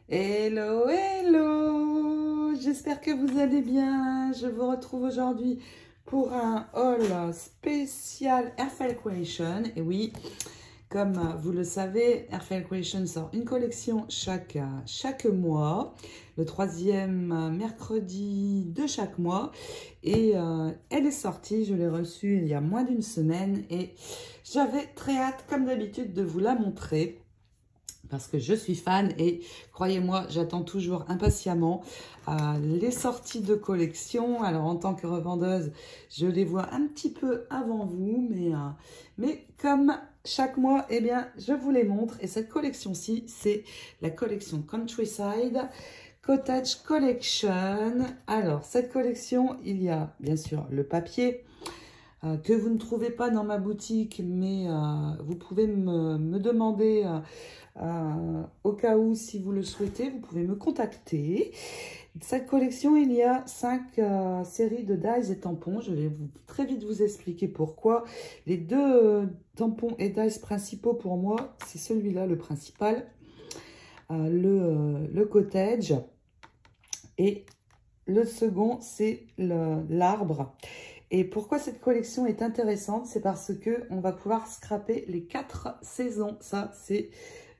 Hello, hello! J'espère que vous allez bien. Je vous retrouve aujourd'hui pour un haul spécial Airfile Creation. Et oui, comme vous le savez, Airfile Creation sort une collection chaque mois, le troisième mercredi de chaque mois. Et elle est sortie, je l'ai reçue il y a moins d'une semaine et j'avais très hâte, comme d'habitude, de vous la montrer. Parce que je suis fan et croyez-moi, j'attends toujours impatiemment les sorties de collection. Alors en tant que revendeuse, je les vois un petit peu avant vous, mais comme chaque mois, eh bien, je vous les montre. Et cette collection-ci, c'est la collection Countryside Cottage Collection. Alors, cette collection, il y a bien sûr le papier, que vous ne trouvez pas dans ma boutique, mais vous pouvez me demander au cas où, si vous le souhaitez, vous pouvez me contacter. Cette collection, il y a 5 séries de dies et tampons. Je vais très vite vous expliquer pourquoi. Les deux tampons et dies principaux pour moi, c'est celui-là, le principal, le cottage, et le second, c'est l'arbre. Et pourquoi cette collection est intéressante, c'est parce que on va pouvoir scraper les 4 saisons. Ça, c'est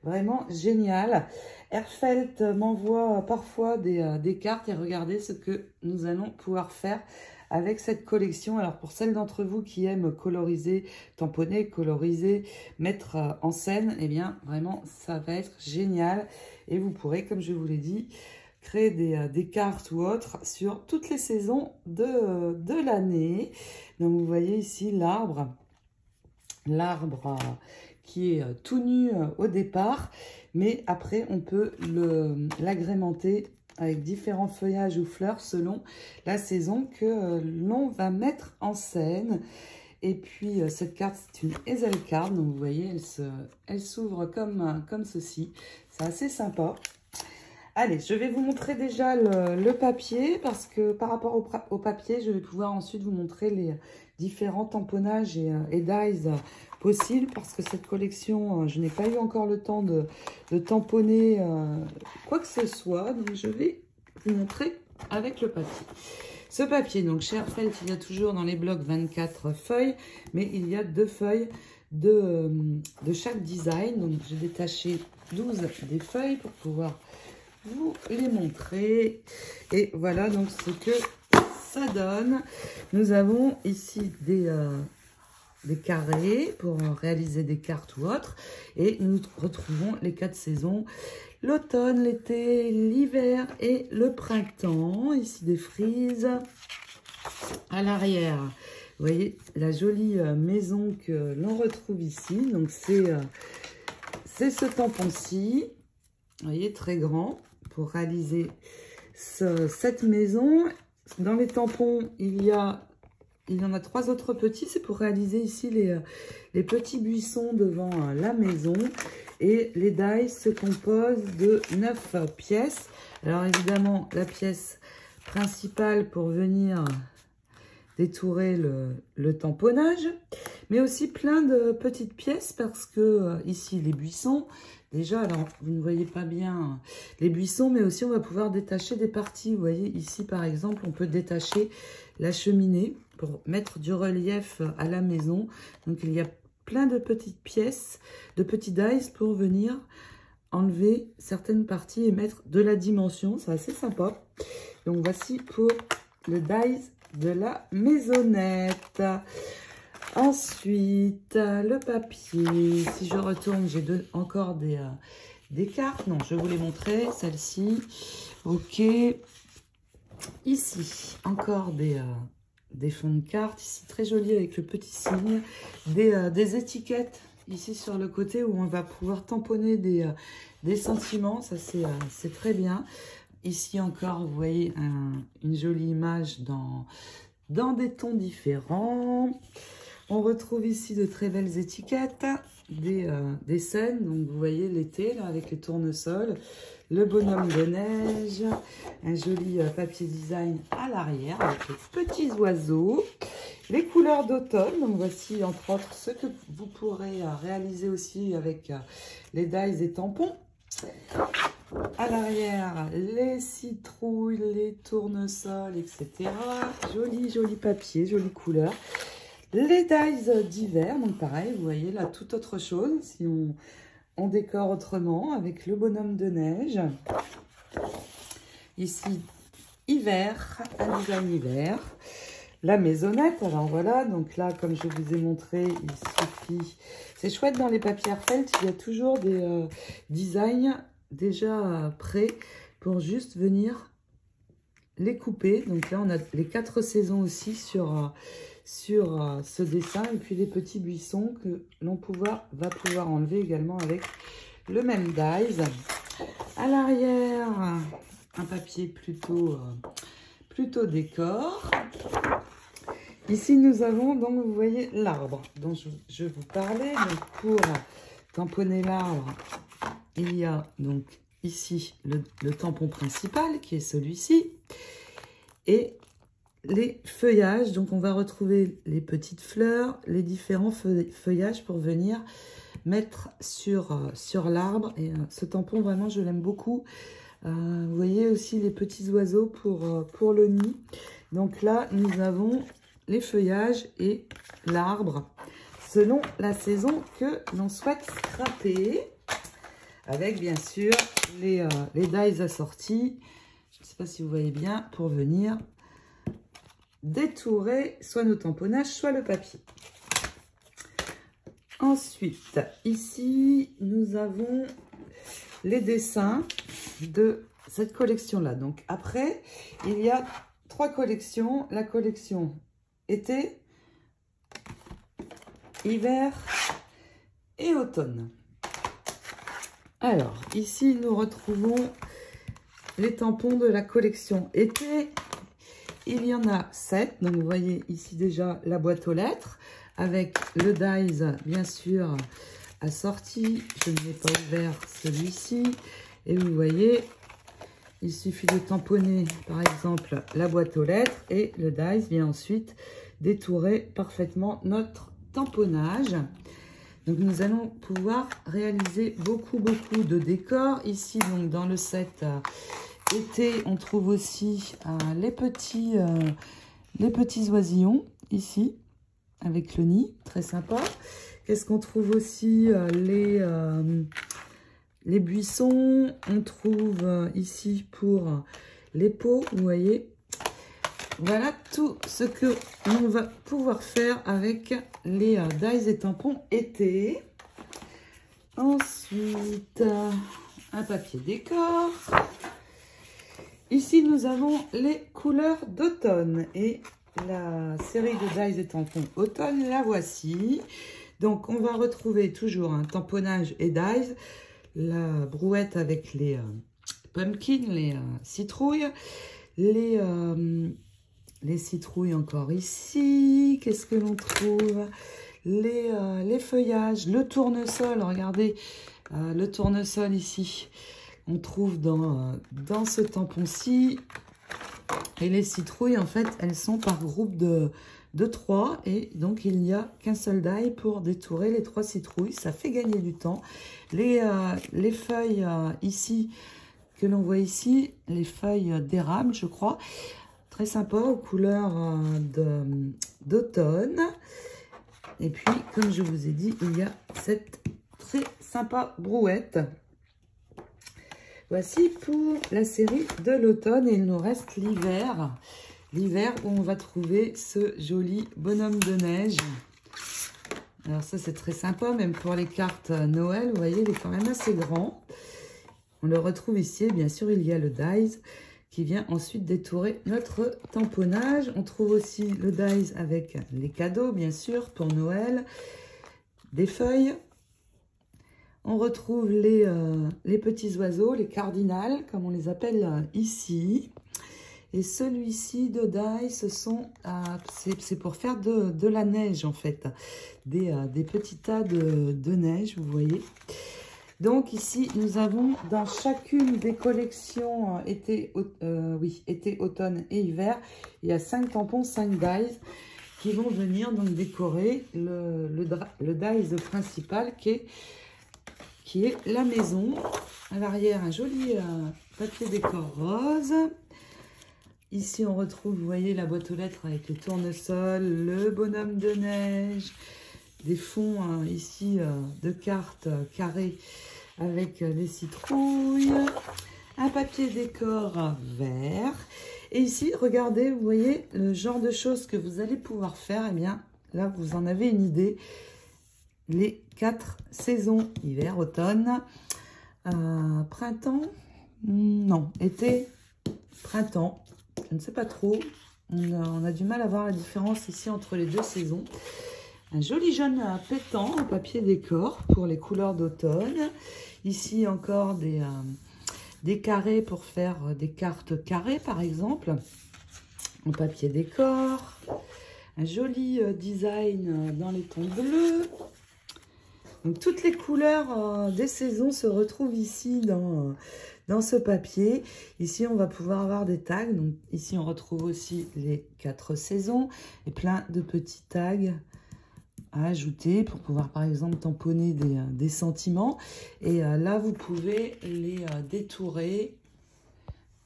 vraiment génial. Airfelt m'envoie parfois des cartes et regardez ce que nous allons pouvoir faire avec cette collection. Alors pour celles d'entre vous qui aiment coloriser, tamponner, coloriser, mettre en scène, eh bien vraiment ça va être génial. Et vous pourrez, comme je vous l'ai dit, créer des cartes ou autres sur toutes les saisons de l'année. Donc vous voyez ici l'arbre qui est tout nu au départ, mais après on peut l'agrémenter avec différents feuillages ou fleurs selon la saison que l'on va mettre en scène. Et puis cette carte, c'est une Ezel card, donc vous voyez, elle s'ouvre comme ceci. C'est assez sympa. Allez, je vais vous montrer déjà le papier parce que par rapport au papier, je vais pouvoir ensuite vous montrer les différents tamponnages et dies possibles parce que cette collection, je n'ai pas eu encore le temps de tamponner quoi que ce soit. Donc, je vais vous montrer avec le papier. Ce papier, donc chez Airfelt, il y a toujours dans les blocs 24 feuilles, mais il y a 2 feuilles de chaque design. Donc, j'ai détaché 12 des feuilles pour pouvoir vous les montrer. Et voilà donc ce que ça donne. Nous avons ici des carrés pour réaliser des cartes ou autres. Et nous retrouvons les 4 saisons. L'automne, l'été, l'hiver et le printemps. Ici des frises. À l'arrière, vous voyez la jolie maison que l'on retrouve ici. Donc c'est ce tampon-ci. Vous voyez, très grand pour réaliser cette maison. Dans les tampons, il y en a 3 autres petits. C'est pour réaliser ici les petits buissons devant la maison. Et les dies se composent de 9 pièces. Alors évidemment, la pièce principale pour venir détourer le tamponnage, mais aussi plein de petites pièces parce que ici les buissons, déjà, alors vous ne voyez pas bien les buissons, mais aussi on va pouvoir détacher des parties. Vous voyez ici par exemple, on peut détacher la cheminée pour mettre du relief à la maison. Donc il y a plein de petites pièces, de petits dies pour venir enlever certaines parties et mettre de la dimension. C'est assez sympa. Donc voici pour le dies de la maisonnette. Ensuite, le papier. Si je retourne, j'ai encore des cartes. Non, je vais vous les montrer. Celle-ci. Ok. Ici, encore des fonds de cartes. Ici, très joli avec le petit signe. Des étiquettes ici sur le côté où on va pouvoir tamponner des sentiments. Ça, c'est très bien. Ici encore, vous voyez une jolie image dans des tons différents. On retrouve ici de très belles étiquettes, des scènes. Donc vous voyez l'été là avec les tournesols, le bonhomme de neige, un joli papier design à l'arrière avec les petits oiseaux, les couleurs d'automne. Donc voici entre autres ce que vous pourrez réaliser aussi avec les dies et tampons. À l'arrière, les citrouilles, les tournesols, etc. Joli, joli papier, jolie couleur. Les dies d'hiver, donc pareil, vous voyez là, tout autre chose. Si on décore autrement avec le bonhomme de neige. Ici, hiver, un design hiver. La maisonnette, alors voilà, donc là, comme je vous ai montré, il suffit... C'est chouette dans les papiers Felt, il y a toujours des designs déjà prêts pour juste venir les couper. Donc là, on a les 4 saisons aussi sur ce dessin. Et puis les petits buissons que l'on va pouvoir enlever également avec le même dies. À l'arrière, un papier plutôt décor. Ici, nous avons donc, vous voyez, l'arbre dont je vous parlais. Donc, pour tamponner l'arbre, il y a donc ici le tampon principal qui est celui-ci. Et les feuillages. Donc, on va retrouver les petites fleurs, les différents feuillages pour venir mettre sur l'arbre. Et ce tampon, vraiment, je l'aime beaucoup. Vous voyez aussi les petits oiseaux pour le nid. Donc là, nous avons les feuillages et l'arbre selon la saison que l'on souhaite scraper. Avec bien sûr les dies assortis. Je ne sais pas si vous voyez bien, pour venir détourer soit nos tamponnages, soit le papier. Ensuite, ici, nous avons les dessins de cette collection-là. Donc après, il y a 3 collections. La collection été, hiver et automne. Alors, ici, nous retrouvons les tampons de la collection été. Il y en a 7. Donc, vous voyez ici déjà la boîte aux lettres avec le dies, bien sûr, assorti. Je n'ai pas ouvert celui-ci. Et vous voyez, il suffit de tamponner, par exemple, la boîte aux lettres et le dies vient ensuite détourer parfaitement notre tamponnage. Donc, nous allons pouvoir réaliser beaucoup de décors. Ici, donc, dans le set été, on trouve aussi les petits oisillons, ici, avec le nid, très sympa. Qu'est-ce qu'on trouve aussi? Les buissons, on trouve ici pour les pots, vous voyez. Voilà tout ce que l'on va pouvoir faire avec les dies et tampons été. Ensuite, un papier décor. Ici, nous avons les couleurs d'automne et la série de dies et tampons automne, la voici. Donc, on va retrouver toujours un tamponnage et dies, la brouette avec les pumpkins, les citrouilles, les citrouilles encore ici. Qu'est-ce que l'on trouve? Les feuillages, le tournesol, regardez, le tournesol ici, on trouve dans ce tampon-ci. Et les citrouilles, en fait, elles sont par groupe de 3. Et donc, il n'y a qu'un seul die pour détourer les 3 citrouilles. Ça fait gagner du temps. Les feuilles ici, que l'on voit ici, les feuilles d'érable, je crois. Très sympa, aux couleurs d'automne. Et puis, comme je vous ai dit, il y a cette très sympa brouette. Voici pour la série de l'automne et il nous reste l'hiver. L'hiver où on va trouver ce joli bonhomme de neige. Alors ça c'est très sympa, même pour les cartes Noël, vous voyez, il est quand même assez grand. On le retrouve ici, et bien sûr il y a le dies qui vient ensuite détourer notre tamponnage. On trouve aussi le dies avec les cadeaux, bien sûr, pour Noël, des feuilles. On retrouve les petits oiseaux, les cardinals, comme on les appelle ici. Et celui-ci de die, c'est pour faire de la neige, en fait. Des petits tas de neige, vous voyez. Donc ici, nous avons dans chacune des collections été, automne et hiver, il y a 5 tampons, 5 dies qui vont venir donc décorer le dies principal qui est la maison. À l'arrière, un joli papier décor rose. Ici, on retrouve, vous voyez, la boîte aux lettres avec le tournesol, le bonhomme de neige, des fonds ici de cartes carrées avec des citrouilles, un papier décor vert. Et ici, regardez, vous voyez le genre de choses que vous allez pouvoir faire. Eh bien, là, vous en avez une idée. Les 4 saisons, hiver, automne, printemps, non, été, printemps, je ne sais pas trop. On a du mal à voir la différence ici entre les deux saisons. Un joli jaune pétant, un papier décor pour les couleurs d'automne. Ici encore des carrés pour faire des cartes carrées par exemple. En papier décor. Un joli design dans les tons bleus. Donc toutes les couleurs des saisons se retrouvent ici dans ce papier. Ici, on va pouvoir avoir des tags. Donc ici, on retrouve aussi les 4 saisons et plein de petits tags à ajouter pour pouvoir, par exemple, tamponner des sentiments. Et là, vous pouvez les détourer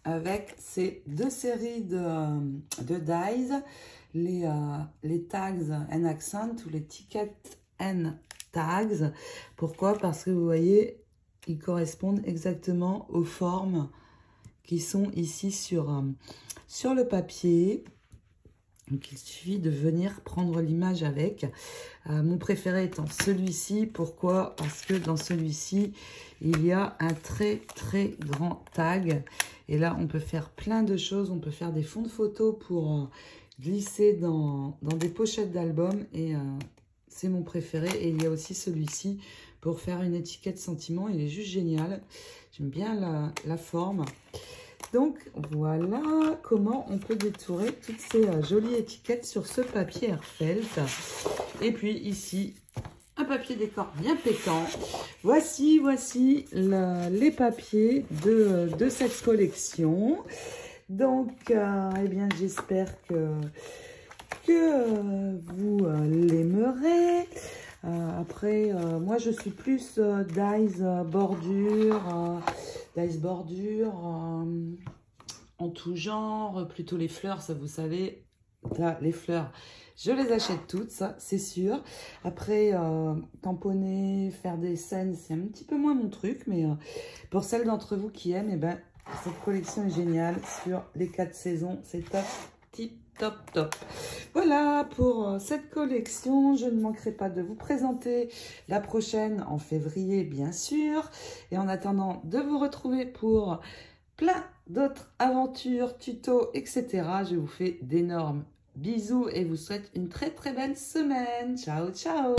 avec ces 2 séries de dies, les tags and accent ou les tickets and tags. Pourquoi? Parce que vous voyez, ils correspondent exactement aux formes qui sont ici sur le papier. Donc, il suffit de venir prendre l'image avec. Mon préféré étant celui-ci. Pourquoi? Parce que dans celui-ci, il y a un très, très grand tag. Et là, on peut faire plein de choses. On peut faire des fonds de photos pour glisser dans des pochettes d'albums. Et c'est mon préféré. Et il y a aussi celui-ci pour faire une étiquette sentiment. Il est juste génial. J'aime bien la forme. Donc, voilà comment on peut détourer toutes ces jolies étiquettes sur ce papier Airfelt. Et puis ici, un papier décor bien pétant. Voici les papiers de cette collection. Donc, eh bien, j'espère que vous l'aimerez. Après, moi, je suis plus dies bordure, en tout genre, plutôt les fleurs, ça vous savez, là, les fleurs, je les achète toutes, ça, c'est sûr. Après, tamponner, faire des scènes, c'est un petit peu moins mon truc, mais pour celles d'entre vous qui aiment, eh ben, cette collection est géniale sur les 4 saisons, c'est top, tip top, top. Voilà pour cette collection. Je ne manquerai pas de vous présenter la prochaine en février, bien sûr. Et en attendant de vous retrouver pour plein d'autres aventures, tutos, etc. Je vous fais d'énormes bisous et vous souhaite une très très belle semaine. Ciao, ciao!